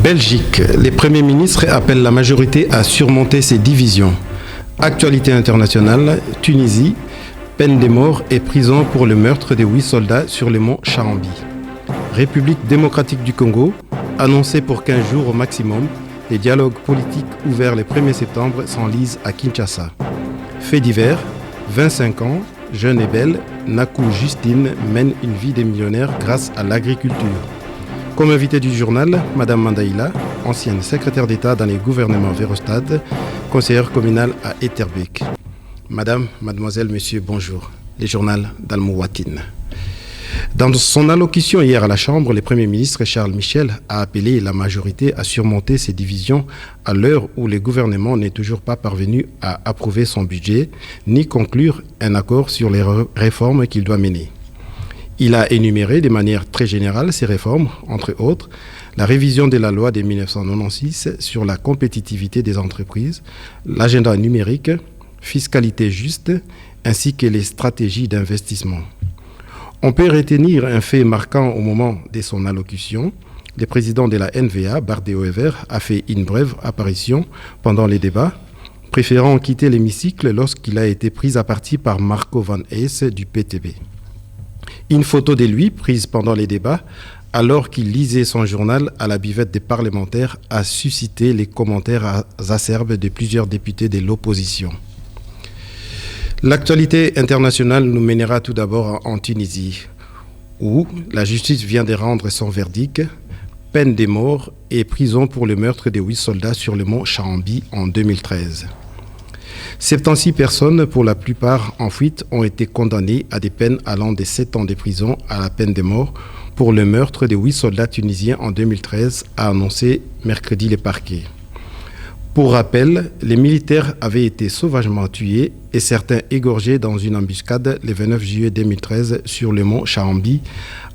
Belgique, les premiers ministres appellent la majorité à surmonter ses divisions. Actualité internationale, Tunisie, peine de mort et prison pour le meurtre de 8 soldats sur le mont Charambi. République démocratique du Congo, annoncé pour 15 jours au maximum, les dialogues politiques ouverts le 1er septembre s'enlisent à Kinshasa. Fait divers, 25 ans, jeune et belle, Nakou Justine mène une vie de millionnaire grâce à l'agriculture. Comme invité du journal, Madame Mandaïla, ancienne secrétaire d'État dans les gouvernements Verhofstadt, conseillère communale à Etterbeek. Madame, mademoiselle, monsieur, bonjour. Le journal d'Al-Mouwatin. Dans son allocution hier à la Chambre, le Premier ministre Charles Michel a appelé la majorité à surmonter ses divisions à l'heure où le gouvernement n'est toujours pas parvenu à approuver son budget ni conclure un accord sur les réformes qu'il doit mener. Il a énuméré de manière très générale ces réformes, entre autres, la révision de la loi de 1996 sur la compétitivité des entreprises, l'agenda numérique, fiscalité juste, ainsi que les stratégies d'investissement. On peut retenir un fait marquant au moment de son allocution. Le président de la NVA, Bardé Oever, a fait une brève apparition pendant les débats, préférant quitter l'hémicycle lorsqu'il a été pris à partie par Marco Van Hees du PTB. Une photo de lui, prise pendant les débats, alors qu'il lisait son journal à la buvette des parlementaires, a suscité les commentaires acerbes de plusieurs députés de l'opposition. L'actualité internationale nous mènera tout d'abord en Tunisie, où la justice vient de rendre son verdict, peine de mort et prison pour le meurtre de 8 soldats sur le mont Charambi en 2013. 76 personnes, pour la plupart en fuite, ont été condamnées à des peines allant de 7 ans de prison à la peine de mort pour le meurtre de 8 soldats tunisiens en 2013, a annoncé mercredi le parquet. Pour rappel, les militaires avaient été sauvagement tués et certains égorgés dans une embuscade le 29 juillet 2013 sur le mont Charambi,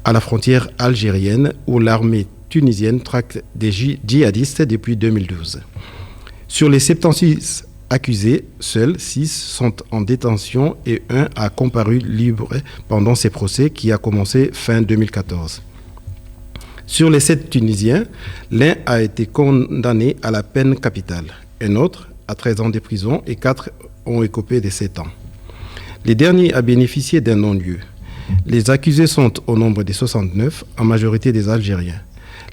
à la frontière algérienne, où l'armée tunisienne traque des djihadistes depuis 2012. Sur les 76 accusés, seuls 6 sont en détention et un a comparu libre pendant ces procès qui a commencé fin 2014. Sur les 7 Tunisiens, l'un a été condamné à la peine capitale, un autre à 13 ans de prison et 4 ont écopé de 7 ans. Les derniers a bénéficié d'un non-lieu. Les accusés sont au nombre de 69, en majorité des Algériens.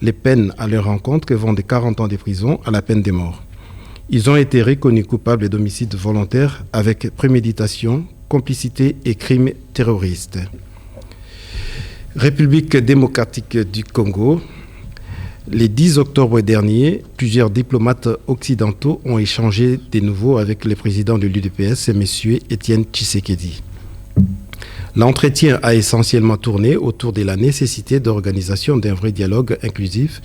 Les peines à leur encontre vont de 40 ans de prison à la peine de mort. Ils ont été reconnus coupables d'homicide volontaire avec préméditation, complicité et crimes terroristes. République démocratique du Congo, le 10 octobre dernier, plusieurs diplomates occidentaux ont échangé de nouveau avec le président de l'UDPS, M. Étienne Tshisekedi. L'entretien a essentiellement tourné autour de la nécessité d'organisation d'un vrai dialogue inclusif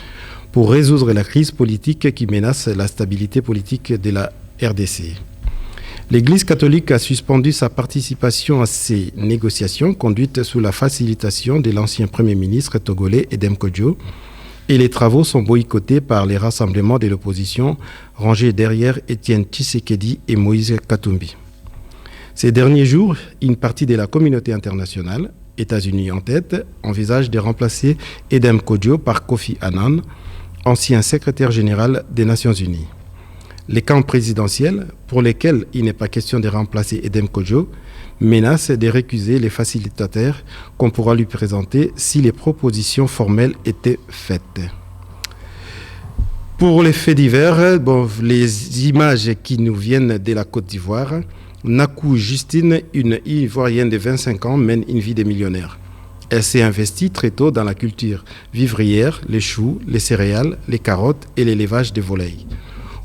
pour résoudre la crise politique qui menace la stabilité politique de la RDC. L'Église catholique a suspendu sa participation à ces négociations conduites sous la facilitation de l'ancien Premier ministre togolais Edem Kodjo, et les travaux sont boycottés par les rassemblements de l'opposition rangés derrière Étienne Tshisekedi et Moïse Katumbi. Ces derniers jours, une partie de la communauté internationale, États-Unis en tête, envisage de remplacer Edem Kodjo par Kofi Annan, ancien secrétaire général des Nations Unies. Les camps présidentiels, pour lesquels il n'est pas question de remplacer Edem Kodjo, menacent de récuser les facilitateurs qu'on pourra lui présenter si les propositions formelles étaient faites. Pour les faits divers, les images qui nous viennent de la Côte d'Ivoire, Nakou Justine, une Ivoirienne de 25 ans, mène une vie de millionnaire. Elle s'est investie très tôt dans la culture vivrière, les choux, les céréales, les carottes et l'élevage de volailles.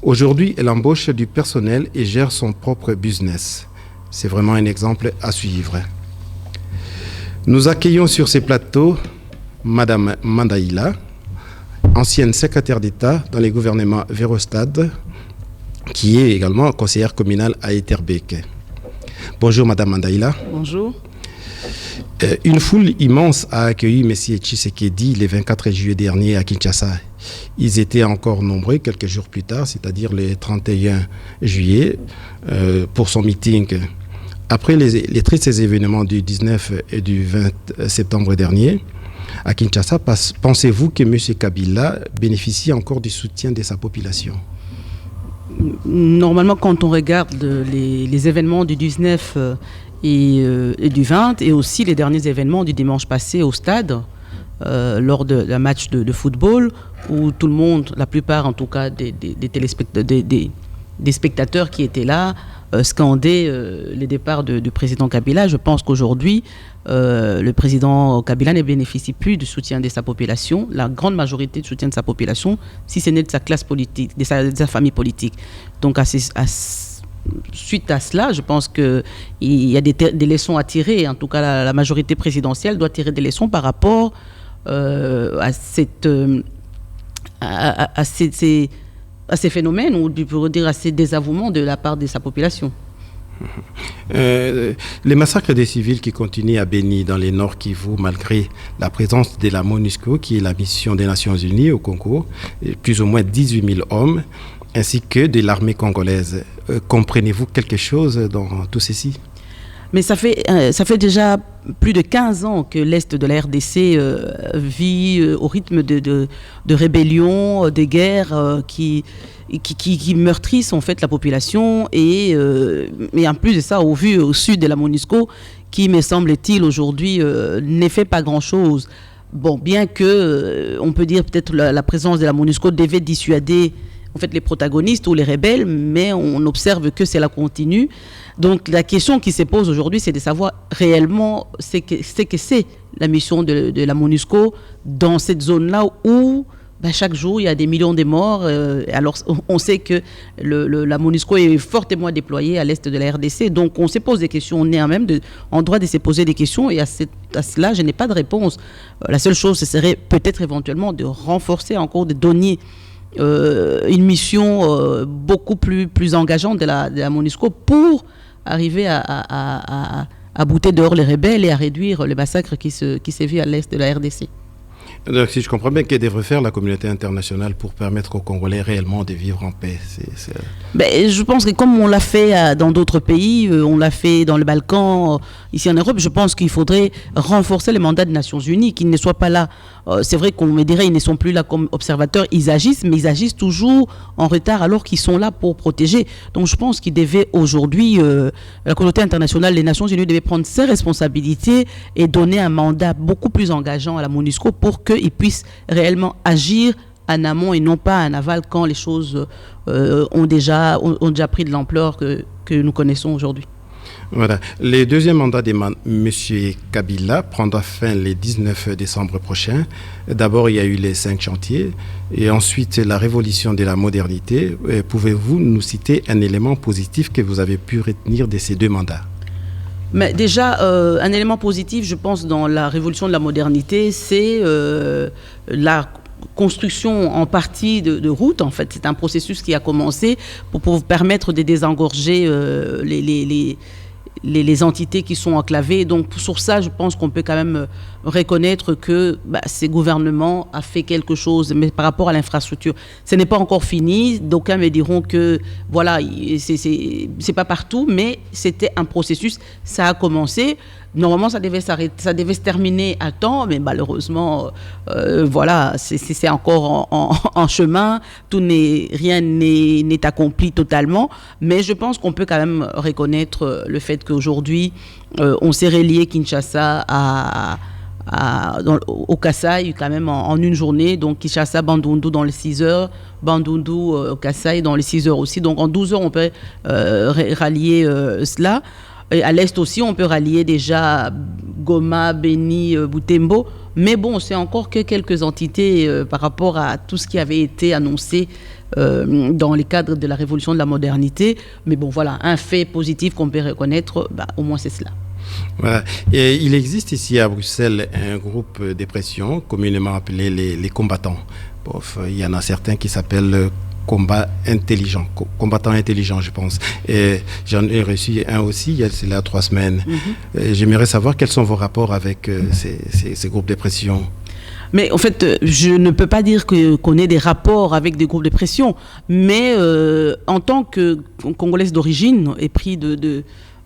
Aujourd'hui, elle embauche du personnel et gère son propre business. C'est vraiment un exemple à suivre. Nous accueillons sur ces plateaux Madame Mandaïla, ancienne secrétaire d'État dans les gouvernements Verhofstadt, qui est également conseillère communale à Etterbeek. Bonjour Madame Mandaïla. Bonjour. Une foule immense a accueilli M. Tshisekedi le 24 juillet dernier à Kinshasa. Ils étaient encore nombreux quelques jours plus tard, c'est-à-dire le 31 juillet, pour son meeting. Après les tristes événements du 19 et du 20 septembre dernier, à Kinshasa, pensez-vous que M. Kabila bénéficie encore du soutien de sa population? Normalement, quand on regarde les événements du 19 et du 20, et aussi les derniers événements du dimanche passé au stade, lors d'un match de football, où tout le monde, la plupart en tout cas des spectateurs qui étaient là, scandaient les départs du président Kabila. Je pense qu'aujourd'hui, le président Kabila ne bénéficie plus du soutien de sa population, la grande majorité du soutien de sa population, si ce n'est de sa classe politique, de sa famille politique. Donc suite à cela, je pense qu'il y a des leçons à tirer. En tout cas, la majorité présidentielle doit tirer des leçons par rapport à ces phénomènes, ou on pourrait dire à ces désavouements de la part de sa population. Les massacres des civils qui continuent à Béni, dans les Nord Kivu, malgré la présence de la MONUSCO, qui est la mission des Nations Unies au Congo, plus ou moins 18 000 hommes, ainsi que de l'armée congolaise. Comprenez-vous quelque chose dans tout ceci? Mais ça fait déjà plus de 15 ans que l'Est de la RDC vit au rythme de rébellions, de guerres qui meurtrissent en fait la population. Et en plus de ça, au sud de la MONUSCO, qui, me semble-t-il, aujourd'hui ne fait pas grand-chose. Bon, bien que on peut dire peut-être la présence de la MONUSCO devait dissuader en fait les protagonistes ou les rebelles, mais on observe que cela continue. Donc la question qui se pose aujourd'hui, c'est de savoir réellement ce que c'est la mission de la MONUSCO dans cette zone-là où chaque jour il y a des millions de morts. Alors on sait que la MONUSCO est fortement déployée à l'est de la RDC. Donc on se pose des questions, on est en droit de se poser des questions, et à cela je n'ai pas de réponse. La seule chose, ce serait peut-être éventuellement de renforcer encore, de donner une mission beaucoup plus engageante de la MONUSCO pour arriver à bouter dehors les rebelles et à réduire les massacres qui sévissent à l'est de la RDC. Donc, si je comprends bien, que devrait faire la communauté internationale pour permettre aux Congolais réellement de vivre en paix? Je pense que comme on l'a fait dans d'autres pays, on l'a fait dans le Balkan, ici en Europe, je pense qu'il faudrait renforcer les mandats des Nations Unies, qu'ils ne soient pas là. C'est vrai qu'on me dirait qu'ils ne sont plus là comme observateurs, ils agissent, mais ils agissent toujours en retard alors qu'ils sont là pour protéger. Donc je pense qu'il devait aujourd'hui, la communauté internationale, les Nations Unies devaient prendre ses responsabilités et donner un mandat beaucoup plus engageant à la MONUSCO pour qu'ils puissent réellement agir en amont et non pas en aval quand les choses ont déjà pris de l'ampleur que nous connaissons aujourd'hui. Voilà. Le deuxième mandat de M. Kabila prendra fin le 19 décembre prochain. D'abord, il y a eu les 5 chantiers et ensuite la révolution de la modernité. Pouvez-vous nous citer un élément positif que vous avez pu retenir de ces deux mandats? Mais déjà, un élément positif, je pense, dans la révolution de la modernité, c'est la construction en partie de routes. En fait, c'est un processus qui a commencé pour permettre de désengorger les entités qui sont enclavées. Donc, sur ça, je pense qu'on peut quand même reconnaître que ces gouvernements ont fait quelque chose, mais par rapport à l'infrastructure, ce n'est pas encore fini. D'aucuns me diront que, voilà, c'est pas partout, mais c'était un processus, ça a commencé. Normalement, ça devait se terminer à temps, mais malheureusement, voilà, c'est encore en chemin. Rien n'est accompli totalement. Mais je pense qu'on peut quand même reconnaître le fait qu'aujourd'hui, on s'est relié Kinshasa au Kasaï quand même en une journée. Donc Kinshasa, Bandundu dans les 6 heures, Bandundu, Kasaï dans les 6 heures aussi. Donc en 12 heures, on peut rallier cela. Et à l'est aussi, on peut rallier déjà Goma, Beni, Butembo. Mais bon, c'est encore que quelques entités par rapport à tout ce qui avait été annoncé dans les cadres de la révolution de la modernité. Mais bon, voilà, un fait positif qu'on peut reconnaître, au moins c'est cela. Voilà. Et il existe ici à Bruxelles un groupe de pression communément appelé les combattants. Il y en a certains qui s'appellent combattants intelligents, je pense. Et j'en ai reçu un aussi, il y a 3 semaines. J'aimerais savoir quels sont vos rapports avec ces groupes de pression. Mais en fait, je ne peux pas dire qu'on ait des rapports avec des groupes de pression, mais en tant que Congolaise d'origine, épris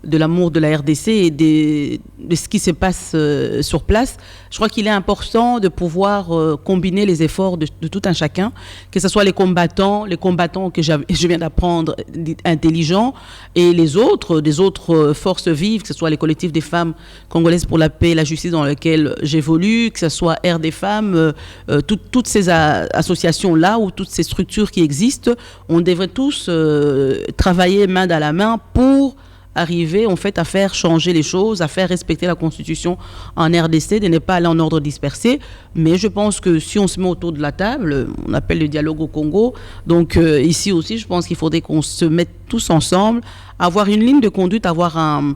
de l'amour de la RDC et de ce qui se passe sur place, je crois qu'il est important de pouvoir combiner les efforts de tout un chacun, que ce soit les combattants que je viens d'apprendre, intelligents, et les autres, des autres forces vives, que ce soit les collectifs des femmes congolaises pour la paix et la justice dans lesquels j'évolue, que ce soit Air des femmes, toutes ces associations-là ou toutes ces structures qui existent, on devrait tous travailler main dans la main pour arriver en fait à faire changer les choses, à faire respecter la Constitution en RDC, de ne pas aller en ordre dispersé. Mais je pense que si on se met autour de la table, on appelle le dialogue au Congo. Donc ici aussi, je pense qu'il faudrait qu'on se mette tous ensemble, avoir une ligne de conduite, avoir un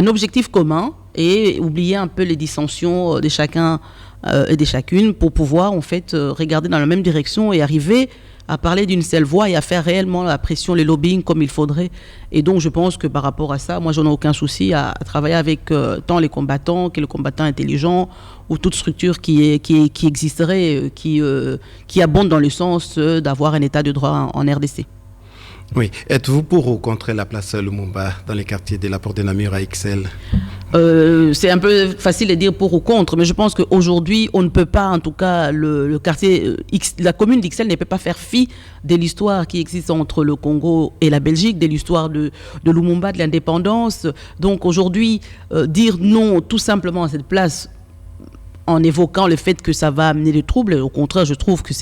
objectif commun et oublier un peu les dissensions de chacun et de chacune pour pouvoir en fait regarder dans la même direction et arriver à parler d'une seule voix et à faire réellement la pression, le lobbying comme il faudrait. Et donc, je pense que par rapport à ça, moi, j'en ai aucun souci à travailler avec tant les combattants que les combattants intelligents ou toute structure qui existerait, qui abonde dans le sens d'avoir un état de droit en RDC. Oui. Êtes-vous pour ou contre la place Lumumba dans les quartiers de la Porte de Namur à Ixelles? C'est un peu facile de dire pour ou contre, mais je pense qu'aujourd'hui, on ne peut pas, en tout cas, le quartier, la commune d'Ixelles ne peut pas faire fi de l'histoire qui existe entre le Congo et la Belgique, de l'histoire de Lumumba, de l'indépendance. Donc aujourd'hui, dire non tout simplement à cette place, en évoquant le fait que ça va amener des troubles, au contraire, je trouve que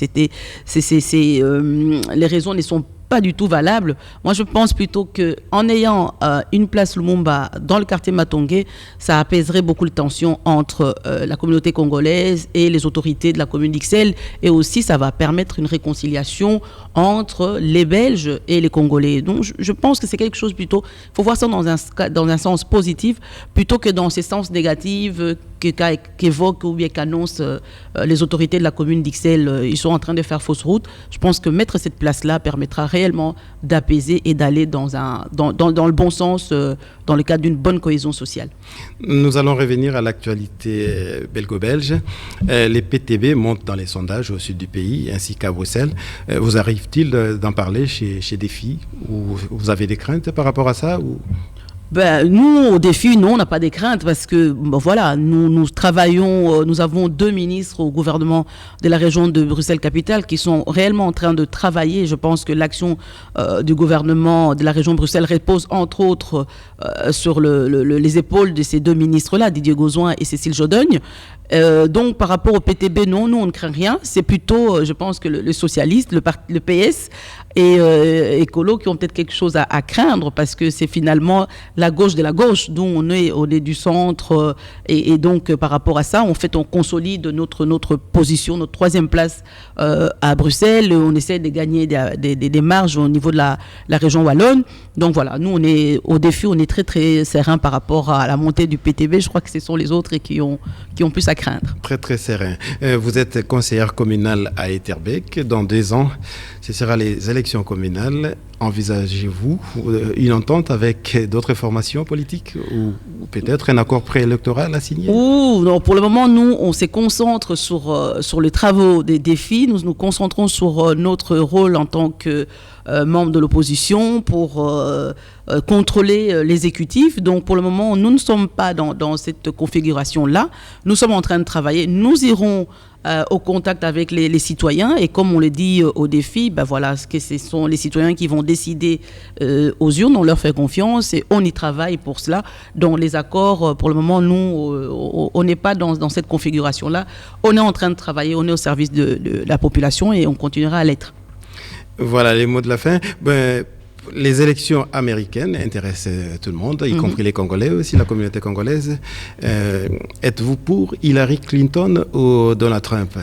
les raisons ne sont pas du tout valable. Moi, je pense plutôt qu'en ayant une place Lumumba dans le quartier Matongé, ça apaiserait beaucoup de tensions entre la communauté congolaise et les autorités de la commune d'Ixelles. Et aussi, ça va permettre une réconciliation entre les Belges et les Congolais. Donc, je pense que c'est quelque chose plutôt... Il faut voir ça dans un sens positif, plutôt que dans ce sens négatif qu'évoquent ou bien qu'annoncent les autorités de la commune d'Ixelles. Ils sont en train de faire fausse route. Je pense que mettre cette place-là permettra réellement d'apaiser et d'aller dans le bon sens, dans le cadre d'une bonne cohésion sociale. Nous allons revenir à l'actualité belgo-belge. Les PTB montent dans les sondages au sud du pays, ainsi qu'à Bruxelles. Vous arrive-t-il d'en parler chez Défi, ou vous avez des craintes par rapport à ça ou... Nous, au Défi, non, on n'a pas des craintes parce que, voilà, nous travaillons, nous avons 2 ministres au gouvernement de la région de Bruxelles-Capitale qui sont réellement en train de travailler. Je pense que l'action du gouvernement de la région de Bruxelles repose entre autres sur les épaules de ces 2 ministres-là, Didier Gauzoin et Cécile Jodogne. Donc, par rapport au PTB, non, nous, on ne craint rien. C'est plutôt, je pense que le socialiste, le PS et Écolo qui ont peut-être quelque chose à craindre parce que c'est finalement la gauche de la gauche, dont on est du centre. Et donc, par rapport à ça, en fait, on consolide notre position, notre 3e place à Bruxelles. On essaie de gagner des marges au niveau de la région wallonne. Donc, voilà, nous, on est au Défi, on est très, très serein par rapport à la montée du PTB. Je crois que ce sont les autres qui ont plus à craindre. Très, très serein. Vous êtes conseillère communale à Etterbeek. Dans 2 ans, ce sera les élections communales. Envisagez-vous une entente avec d'autres formations politiques ou peut-être un accord préélectoral à signer? Non, pour le moment, nous, on se concentre sur les travaux des défis. Nous nous concentrons sur notre rôle en tant que membre de l'opposition pour contrôler l'exécutif. Donc, pour le moment, nous ne sommes pas dans cette configuration-là. Nous sommes en train de travailler. Nous irons au contact avec les citoyens et comme on le dit au Défi, voilà, ce sont les citoyens qui vont décider aux urnes, on leur fait confiance et on y travaille pour cela. Donc les accords, pour le moment, nous, on n'est pas dans cette configuration-là. On est en train de travailler, on est au service de la population et on continuera à l'être. Voilà les mots de la fin. Les élections américaines intéressent tout le monde, y compris les Congolais aussi, la communauté congolaise. Êtes-vous pour Hillary Clinton ou Donald Trump?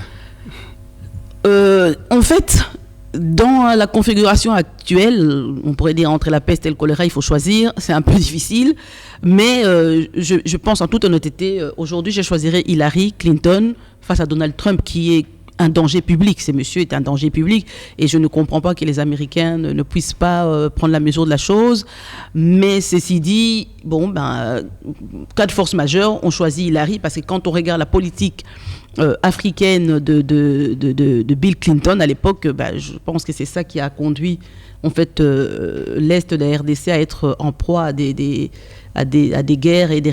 En fait, dans la configuration actuelle, on pourrait dire entre la peste et le choléra, il faut choisir. C'est un peu difficile, mais je pense en toute honnêteté, aujourd'hui, je choisirais Hillary Clinton face à Donald Trump, qui est un danger public. Ce monsieur est un danger public et je ne comprends pas que les Américains ne puissent pas prendre la mesure de la chose. Mais ceci dit, cas de force majeure, on choisit Hillary parce que quand on regarde la politique africaine de Bill Clinton à l'époque, je pense que c'est ça qui a conduit en fait l'Est de la RDC à être en proie à des guerres et des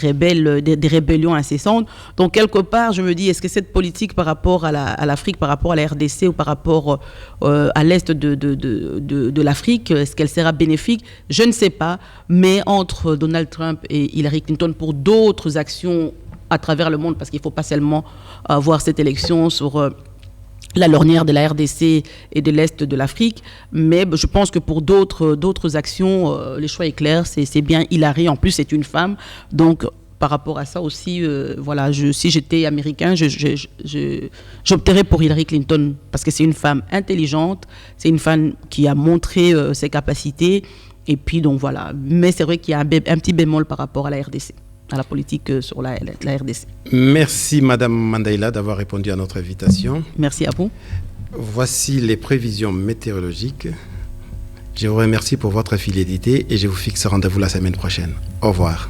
rébellions incessantes. Donc quelque part, je me dis, est-ce que cette politique par rapport à l'Afrique, par rapport à la RDC ou par rapport à l'Est de l'Afrique, est-ce qu'elle sera bénéfique? Je ne sais pas. Mais entre Donald Trump et Hillary Clinton pour d'autres actions à travers le monde, parce qu'il ne faut pas seulement voir cette élection sur la lorgnière de la RDC et de l'Est de l'Afrique, mais je pense que pour d'autres actions, le choix est clair, c'est bien Hillary. En plus, c'est une femme, donc par rapport à ça aussi, si j'étais américain, j'opterais pour Hillary Clinton, parce que c'est une femme intelligente, c'est une femme qui a montré ses capacités, et puis donc voilà. Mais c'est vrai qu'il y a un petit bémol par rapport à la RDC, à la politique sur la RDC. Merci Madame Mandaïla d'avoir répondu à notre invitation. Merci à vous. Voici les prévisions météorologiques. Je vous remercie pour votre fidélité et je vous fixe rendez-vous la semaine prochaine. Au revoir.